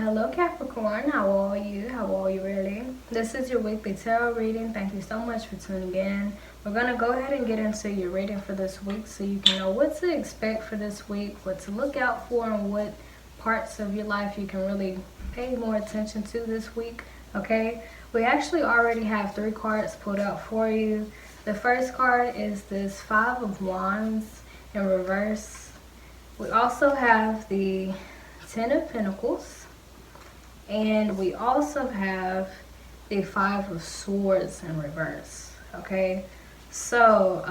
Hello Capricorn, how are you? How are you really? This is your weekly tarot reading. Thank you so much for tuning in. We're going to go ahead and get into your reading for this week so you can know what to expect for this week, what to look out for, and what parts of your life you can really pay more attention to this week, okay? We actually already have 3 cards pulled out for you. The first card is this 5 of Wands in reverse. We also have the 10 of Pentacles, and we also have the 5 of Swords in reverse, okay? So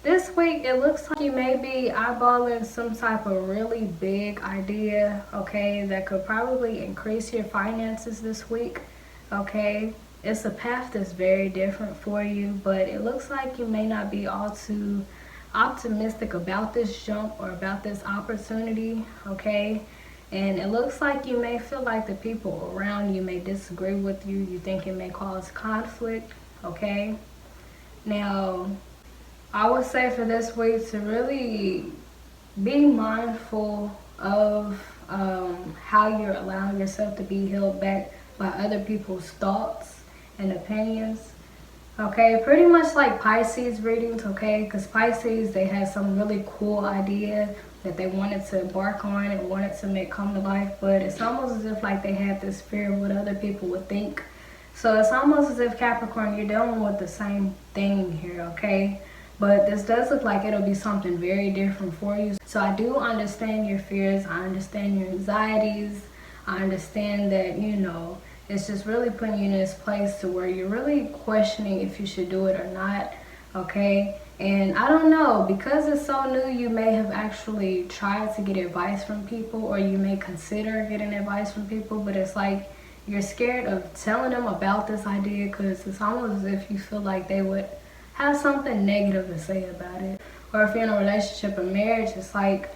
this week it looks like you may be eyeballing some type of really big idea, okay, that could probably increase your finances this week, okay? It's a path that's very different for you, but it looks like you may not be all too optimistic about this jump or about this opportunity, okay? And it looks like you may feel like the people around you may disagree with you. You think it may cause conflict, okay? Now, I would say for this week to really be mindful of how you're allowing yourself to be held back by other people's thoughts and opinions. Okay, pretty much like Pisces readings, okay? Because Pisces, they had some really cool idea that they wanted to embark on and wanted to make come to life, but it's almost as if like they had this fear of what other people would think. So it's almost as if Capricorn, you're dealing with the same thing here, okay? But this does look like it'll be something very different for you. So I do understand your fears. I understand your anxieties. I understand that, you know, it's just really putting you in this place to where you're really questioning if you should do it or not, okay? And I don't know, because it's so new, you may have actually tried to get advice from people, or you may consider getting advice from people, but it's like you're scared of telling them about this idea because it's almost as if you feel like they would have something negative to say about it. Or if you're in a relationship or marriage, it's like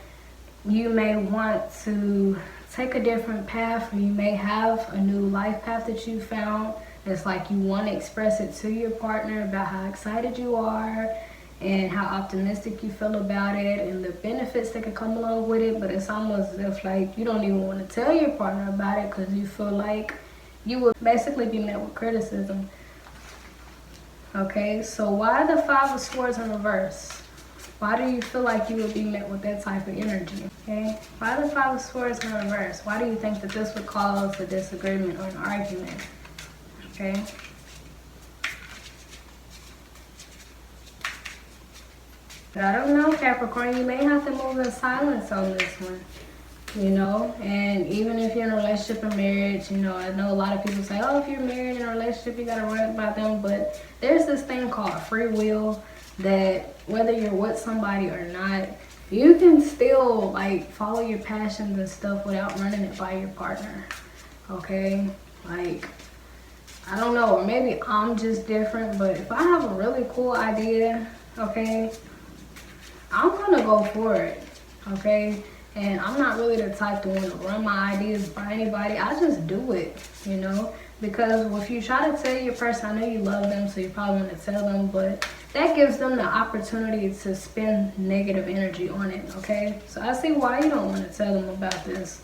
you may want to take a different path, or you may have a new life path that you found. It's like you want to express it to your partner about how excited you are and how optimistic you feel about it and the benefits that could come along with it, but it's almost as if like you don't even want to tell your partner about it because you feel like you will basically be met with criticism. Okay, so why the 5 of Swords in reverse? Why do you feel like you would be met with that type of energy, okay? Why the 5 of Swords in reverse? Why do you think that this would cause a disagreement or an argument, okay? But I don't know, Capricorn, you may have to move in silence on this one, you know? And even if you're in a relationship or marriage, you know, I know a lot of people say, oh, if you're married in a relationship, you gotta worry about them, but there's this thing called free will, that whether you're with somebody or not, you can still like follow your passions and stuff without running it by your partner, okay? Like, I don't know, or maybe I'm just different, but if I have a really cool idea, okay, I'm gonna go for it, okay? And I'm not really the type to want to run my ideas by anybody. I just do it, you know? Because if you try to tell your person, I know you love them, so you probably want to tell them, but that gives them the opportunity to spend negative energy on it, okay? So I see why you don't want to tell them about this,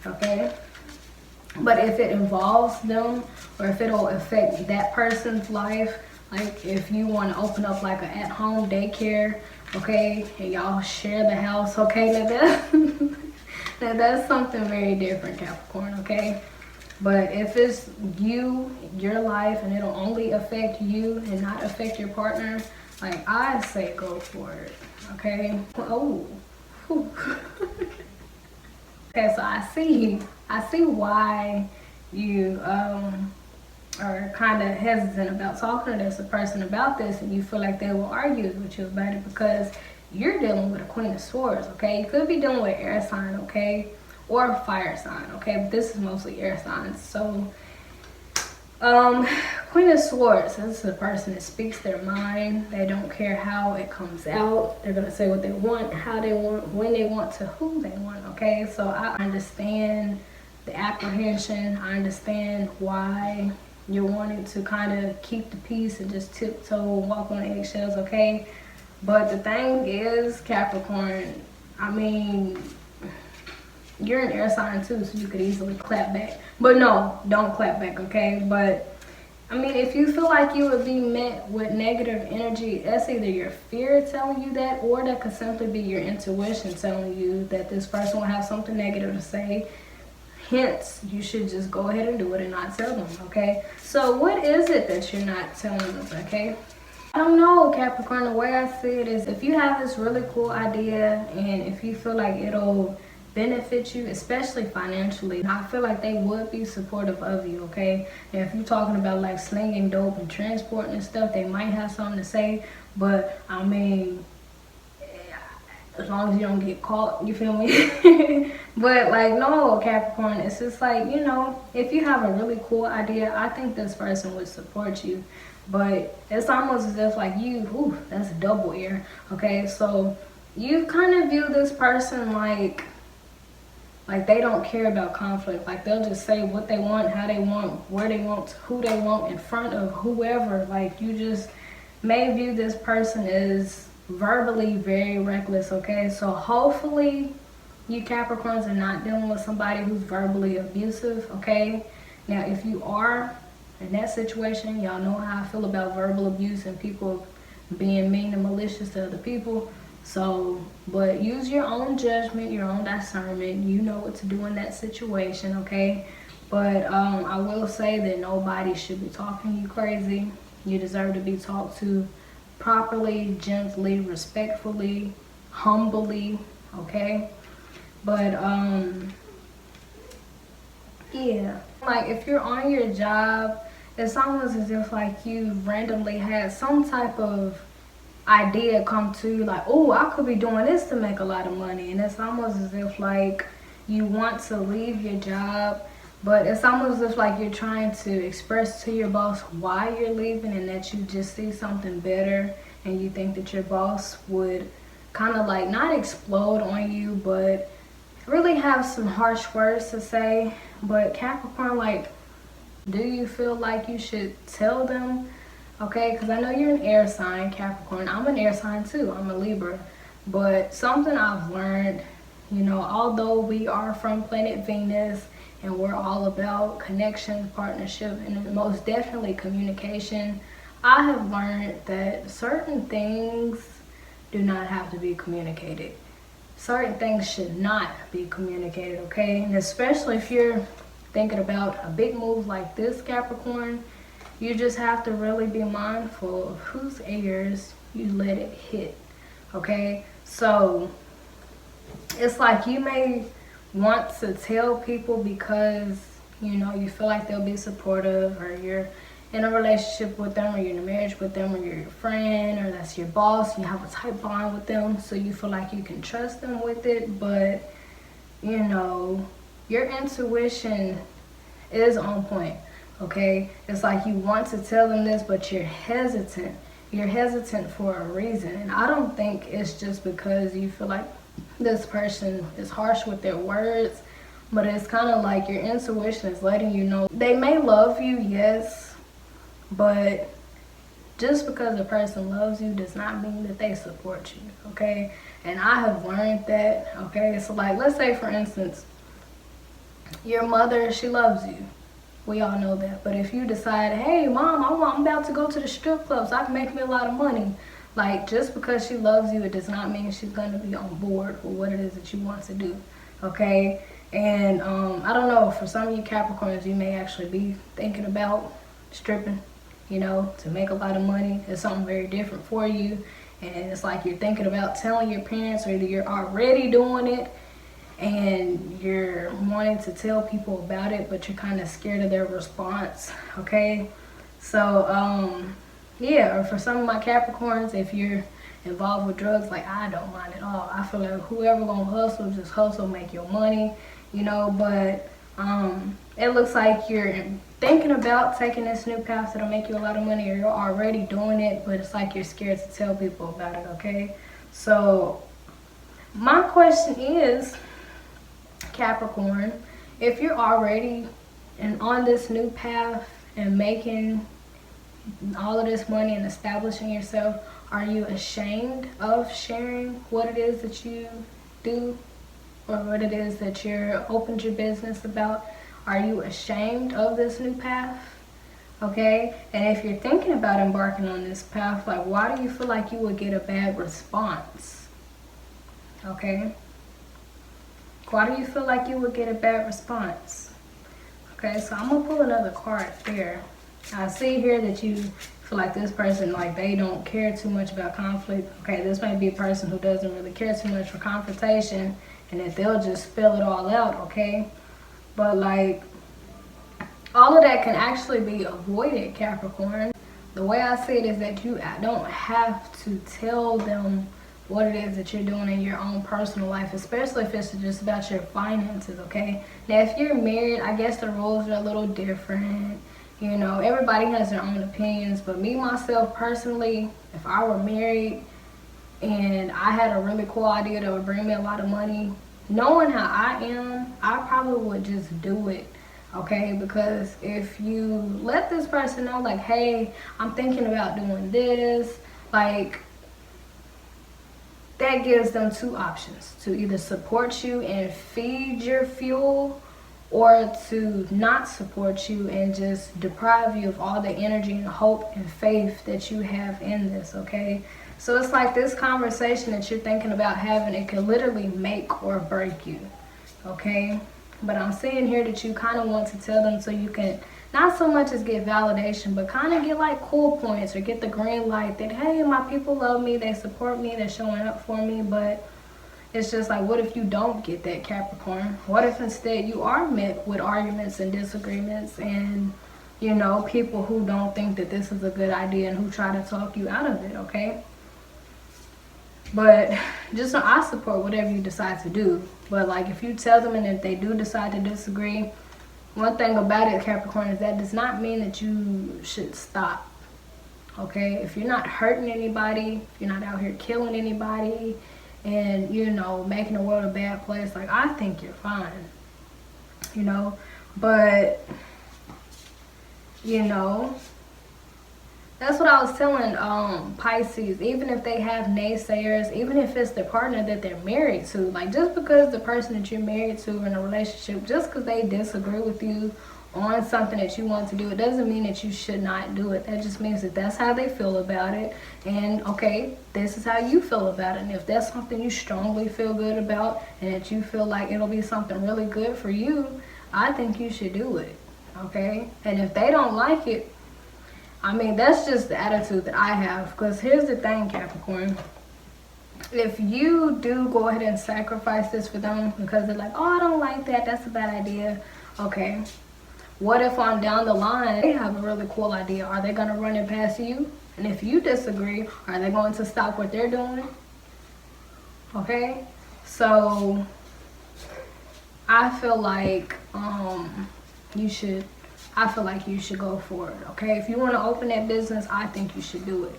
okay? But if it involves them, or if it'll affect that person's life, like if you want to open up like an at-home daycare, okay, and y'all share the house, okay, now that's something very different, Capricorn, okay? But if it's you, your life, and it'll only affect you and not affect your partner, like I say go for it, okay? Oh, whew. Okay, so I see why you are kind of hesitant about talking to this person about this, and you feel like they will argue with you about it because you're dealing with a Queen of Swords, okay? You could be dealing with an air sign, okay? Or a fire sign, okay? But this is mostly air signs. So, Queen of Swords, this is a person that speaks their mind. They don't care how it comes out. They're going to say what they want, how they want, when they want, to who they want, okay? So I understand the apprehension. I understand why you're wanting to kind of keep the peace and just tiptoe, walk on eggshells, okay? But the thing is, Capricorn, I mean, you're an air sign too, so you could easily clap back. But no, don't clap back, okay? But I mean, if you feel like you would be met with negative energy, that's either your fear telling you that, or that could simply be your intuition telling you that this person will have something negative to say. Hence, you should just go ahead and do it and not tell them, okay? So what is it that you're not telling them, okay? I don't know, Capricorn. The way I see it is, if you have this really cool idea and if you feel like it'll benefit you, especially financially, I feel like they would be supportive of you, okay? And if you're talking about like slinging dope and transporting and stuff, they might have something to say. But I mean, as long as you don't get caught, you feel me? But like, no, Capricorn, it's just like, you know, if you have a really cool idea, I think this person would support you. But it's almost as if like you, that's a double ear, okay? So you kind of view this person like they don't care about conflict. Like, they'll just say what they want, how they want, where they want, who they want, in front of whoever. Like, you just may view this person as verbally very reckless, okay? So hopefully you Capricorns are not dealing with somebody who's verbally abusive, okay? Now, if you are in that situation, y'all know how I feel about verbal abuse and people being mean and malicious to other people. So, but use your own judgment, your own discernment. You know what to do in that situation, okay? But I will say that nobody should be talking you crazy. You deserve to be talked to properly, gently, respectfully, humbly, okay? But yeah, like if you're on your job, it's almost as if like you randomly had some type of idea come to you, like, oh, I could be doing this to make a lot of money. And it's almost as if like you want to leave your job, but it's almost as if like you're trying to express to your boss why you're leaving, and that you just see something better, and you think that your boss would kind of like not explode on you, but really have some harsh words to say. But Capricorn, like, do you feel like you should tell them? Okay, because I know you're an air sign, Capricorn. I'm an air sign too. I'm a Libra. But something I've learned, you know, although we are from planet Venus and we're all about connection, partnership, and most definitely communication, I have learned that certain things do not have to be communicated. Certain things should not be communicated, okay? And especially if you're thinking about a big move like this, Capricorn, you just have to really be mindful of whose ears you let it hit, okay? So it's like you may want to tell people because, you know, you feel like they'll be supportive, or you're in a relationship with them, or you're in a marriage with them, or you're your friend, or that's your boss, you have a tight bond with them, so you feel like you can trust them with it. But, you know, your intuition is on point, okay? It's like you want to tell them this, but you're hesitant. You're hesitant for a reason. And I don't think it's just because you feel like this person is harsh with their words, but it's kind of like your intuition is letting you know they may love you, yes, but just because a person loves you does not mean that they support you, okay? And I have learned that, okay? So like, let's say for instance, your mother, she loves you. We all know that. But if you decide, hey mom, I'm about to go to the strip club so I can make me a lot of money, like, just because she loves you, it does not mean she's going to be on board with what it is that you want to do, okay? And I don't know, for some of you Capricorns, you may actually be thinking about stripping, you know, to make a lot of money. It's something very different for you. And it's like you're thinking about telling your parents, or either you're already doing it and you're wanting to tell people about it, but you're kind of scared of their response, okay? So, yeah, or for some of my Capricorns, if you're involved with drugs, like, I don't mind at all. I feel like whoever gonna hustle, just hustle, make your money, you know. But it looks like you're thinking about taking this new path that'll make you a lot of money, or you're already doing it, but it's like you're scared to tell people about it, okay? So my question is, Capricorn, if you're already on this new path and making all of this money and establishing yourself, are you ashamed of sharing what it is that you do? or what it is that you're opened your business about? Are you ashamed of this new path? Okay, and if you're thinking about embarking on this path, like, why do you feel like you would get a bad response? Okay, why do you feel like you would get a bad response? Okay, so I'm gonna pull another card there. I see here that you feel like this person, like, they don't care too much about conflict. Okay, this might be a person who doesn't really care too much for confrontation, and that they'll just spill it all out. Okay, but like, all of that can actually be avoided, Capricorn. The way I see it is that you don't have to tell them what it is that you're doing in your own personal life, especially if it's just about your finances, okay? Now, if you're married, I guess the rules are a little different. You know, everybody has their own opinions, but me, myself, personally, if I were married and I had a really cool idea that would bring me a lot of money, knowing how I am, I probably would just do it. Okay, because if you let this person know, like, hey, I'm thinking about doing this, like, that gives them two options: to either support you and feed your fuel, or to not support you and just deprive you of all the energy and hope and faith that you have in this. Okay, so it's like this conversation that you're thinking about having, it can literally make or break you. Okay, but I'm seeing here that you kind of want to tell them so you can not so much as get validation, but kind of get like cool points or get the green light that, hey, my people love me, they support me, they're showing up for me. But it's just like, what if you don't get that, Capricorn? What if instead you are met with arguments and disagreements and, you know, people who don't think that this is a good idea and who try to talk you out of it, okay? But just so I support whatever you decide to do. But like, if you tell them and if they do decide to disagree, one thing about it, Capricorn, is that does not mean that you should stop. Okay? If you're not hurting anybody, if you're not out here killing anybody and, you know, making the world a bad place, like, I think you're fine. You know? But, you know, that's what I was telling Pisces. Even if they have naysayers, even if it's the partner that they're married to, like, just because the person that you're married to in a relationship, just because they disagree with you on something that you want to do, it doesn't mean that you should not do it. That just means that that's how they feel about it. And, okay, this is how you feel about it. And if that's something you strongly feel good about and that you feel like it'll be something really good for you, I think you should do it. Okay? And if they don't like it, I mean, that's just the attitude that I have. Because here's the thing, Capricorn. If you do go ahead and sacrifice this for them because they're like, oh, I don't like that, that's a bad idea. Okay. What if on down the line, they have a really cool idea? Are they going to run it past you? And if you disagree, are they going to stop what they're doing? Okay. So, I feel like you should go for it, okay? If you want to open that business, I think you should do it.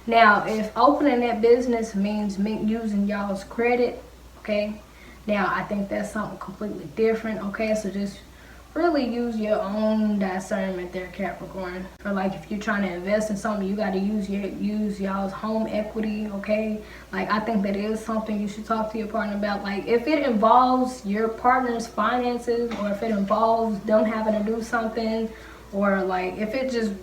Now, if opening that business means using y'all's credit, okay? Now, I think that's something completely different, okay? So just really use your own discernment there, Capricorn. Or like, if you're trying to invest in something, you got to use y'all's home equity, okay? Like, I think that is something you should talk to your partner about. Like, if it involves your partner's finances, or if it involves them having to do something, or like, if it just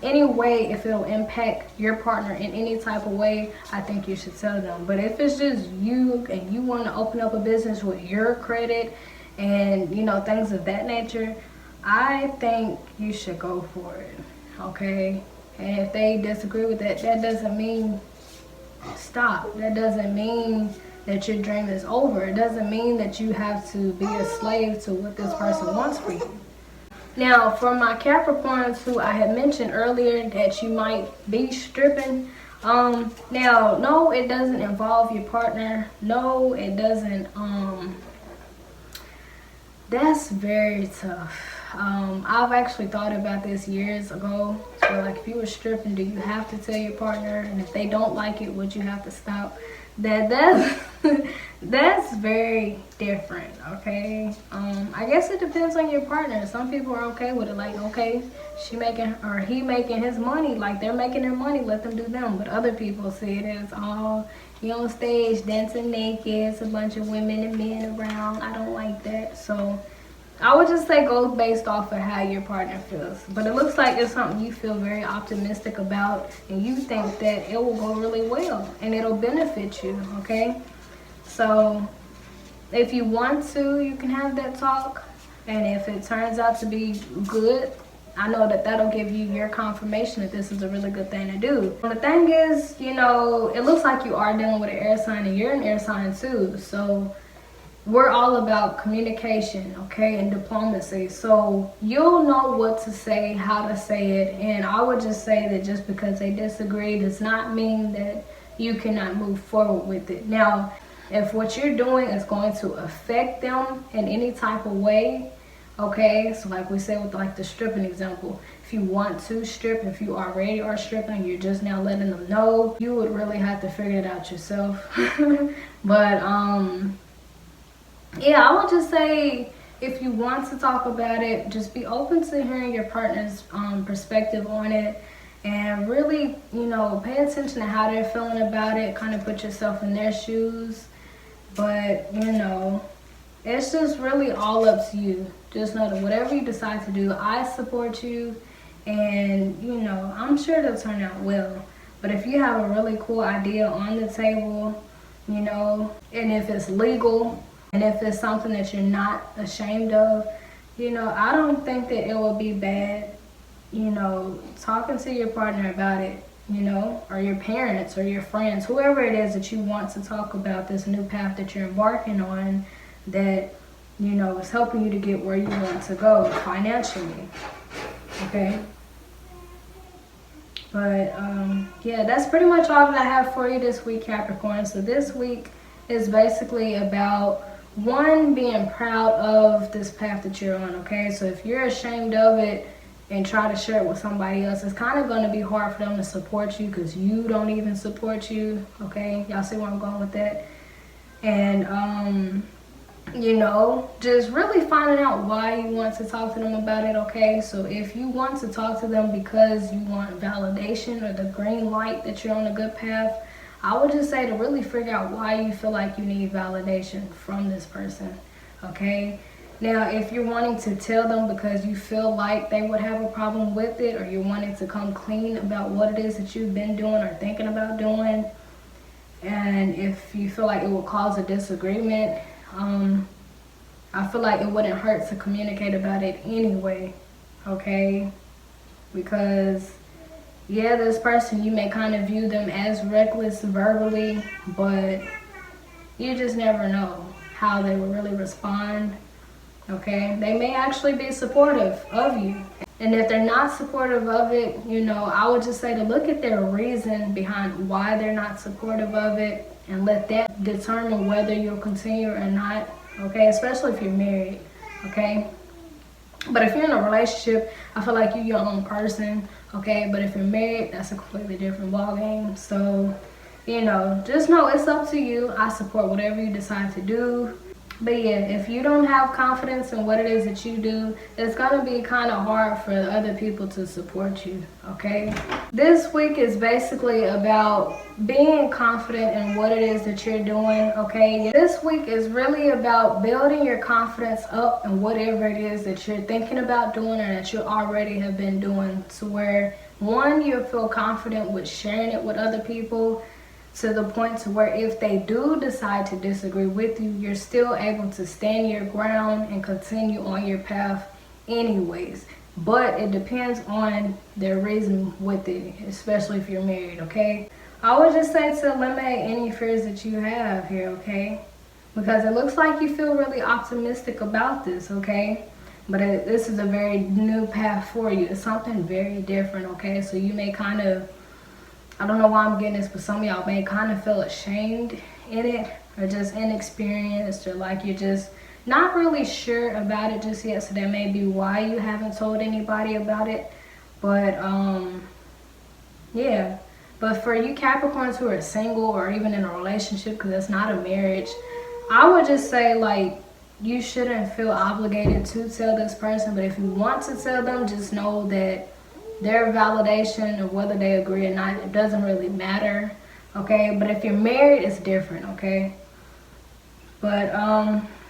any way, if it'll impact your partner in any type of way, I think you should tell them. But if it's just you and you want to open up a business with your credit and, you know, things of that nature, I think you should go for it, okay? And if they disagree with that, that doesn't mean stop. That doesn't mean that your dream is over. It doesn't mean that you have to be a slave to what this person wants for you. Now, for my Capricorns who I had mentioned earlier that you might be stripping, now, no, it doesn't involve your partner. No, it doesn't, that's very tough. I've actually thought about this years ago. So, like, if you were stripping, do you have to tell your partner? And if they don't like it, would you have to stop? That's That's very different, okay? I guess it depends on your partner. Some people are okay with it, like, okay, she making or he making his money, like they're making their money, let them do them. But other people see it as, oh, he on stage dancing naked, it's a bunch of women and men around. I don't like that. So I would just say go based off of how your partner feels. But it looks like it's something you feel very optimistic about, and you think that it will go really well and it'll benefit you, okay? So if you want to, you can have that talk. And if it turns out to be good, I know that that'll give you your confirmation that this is a really good thing to do. The thing is, you know, it looks like you are dealing with an air sign and you're an air sign too. So we're all about communication, okay, and diplomacy. So you'll know what to say, how to say it. And I would just say that just because they disagree does not mean that you cannot move forward with it. Now, if what you're doing is going to affect them in any type of way, okay, so like we said with like the stripping example, if you want to strip, if you already are stripping, you're just now letting them know, you would really have to figure it out yourself. But yeah, I would just say if you want to talk about it, just be open to hearing your partner's perspective on it. And really, you know, pay attention to how they're feeling about it, kind of put yourself in their shoes. But, you know, it's just really all up to you. Just know that whatever you decide to do, I support you. And, you know, I'm sure it'll turn out well. But if you have a really cool idea on the table, you know, and if it's legal, and if it's something that you're not ashamed of, you know, I don't think that it will be bad, you know, talking to your partner about it, you know, or your parents or your friends, whoever it is that you want to talk about this new path that you're embarking on that, you know, is helping you to get where you want to go financially, okay? But, yeah, that's pretty much all that I have for you this week, Capricorn. So this week is basically about, one, being proud of this path that you're on, okay? So if you're ashamed of it, and try to share it with somebody else, it's kind of going to be hard for them to support you because you don't even support you, okay? Y'all see where I'm going with that? And, you know, just really finding out why you want to talk to them about it, okay? So if you want to talk to them because you want validation or the green light that you're on a good path, I would just say to really figure out why you feel like you need validation from this person, okay? Now, if you're wanting to tell them because you feel like they would have a problem with it, or you're wanting to come clean about what it is that you've been doing or thinking about doing, and if you feel like it will cause a disagreement, I feel like it wouldn't hurt to communicate about it anyway, okay? Because, yeah, this person, you may kind of view them as reckless verbally, but you just never know how they will really respond. Okay, they may actually be supportive of you. And if they're not supportive of it, you know, I would just say to look at their reason behind why they're not supportive of it and let that determine whether you'll continue or not, okay, especially if you're married, okay? But if you're in a relationship, I feel like you're your own person, okay? But if you're married, that's a completely different ballgame. So, you know, just know it's up to you. I support whatever you decide to do. But yeah, if you don't have confidence in what it is that you do, it's gonna be kind of hard for other people to support you, okay? This week is basically about being confident in what it is that you're doing, okay? This week is really about building your confidence up in whatever it is that you're thinking about doing or that you already have been doing, to where, one, you'll feel confident with sharing it with other people, to the point to where if they do decide to disagree with you, you're still able to stand your ground and continue on your path anyways. But it depends on their reason with it, especially if you're married, okay? I would just say to eliminate any fears that you have here, okay? Because it looks like you feel really optimistic about this, okay? But this is a very new path for you. It's something very different, okay? So you may kind of, I don't know why I'm getting this, but some of y'all may kind of feel ashamed in it, or just inexperienced, or like you're just not really sure about it just yet. So that may be why you haven't told anybody about it. But yeah. But for you Capricorns who are single or even in a relationship, because it's not a marriage, I would just say, like, you shouldn't feel obligated to tell this person, but if you want to tell them, just know that their validation of whether they agree or not, it doesn't really matter, okay? But if you're married, it's different, okay? But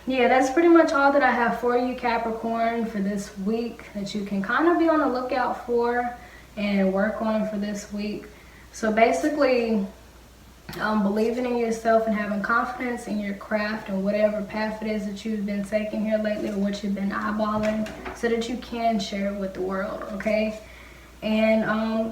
yeah, that's pretty much all that I have for you, Capricorn, for this week that you can kind of be on the lookout for and work on for this week. So basically, believing in yourself and having confidence in your craft and whatever path it is that you've been taking here lately or what you've been eyeballing, so that you can share it with the world, okay? And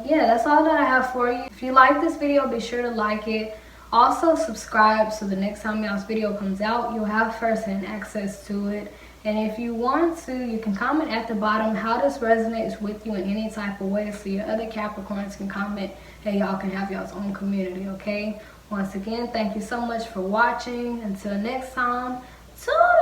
yeah, that's all that I have for you. If you like this video, be sure to like it. Also subscribe so the next time y'all's video comes out, you'll have first-hand access to it. And if you want to, you can comment at the bottom how this resonates with you in any type of way, so your other Capricorns can comment and y'all can have y'all's own community, okay? Once again, thank you so much for watching. Until next time, toodles!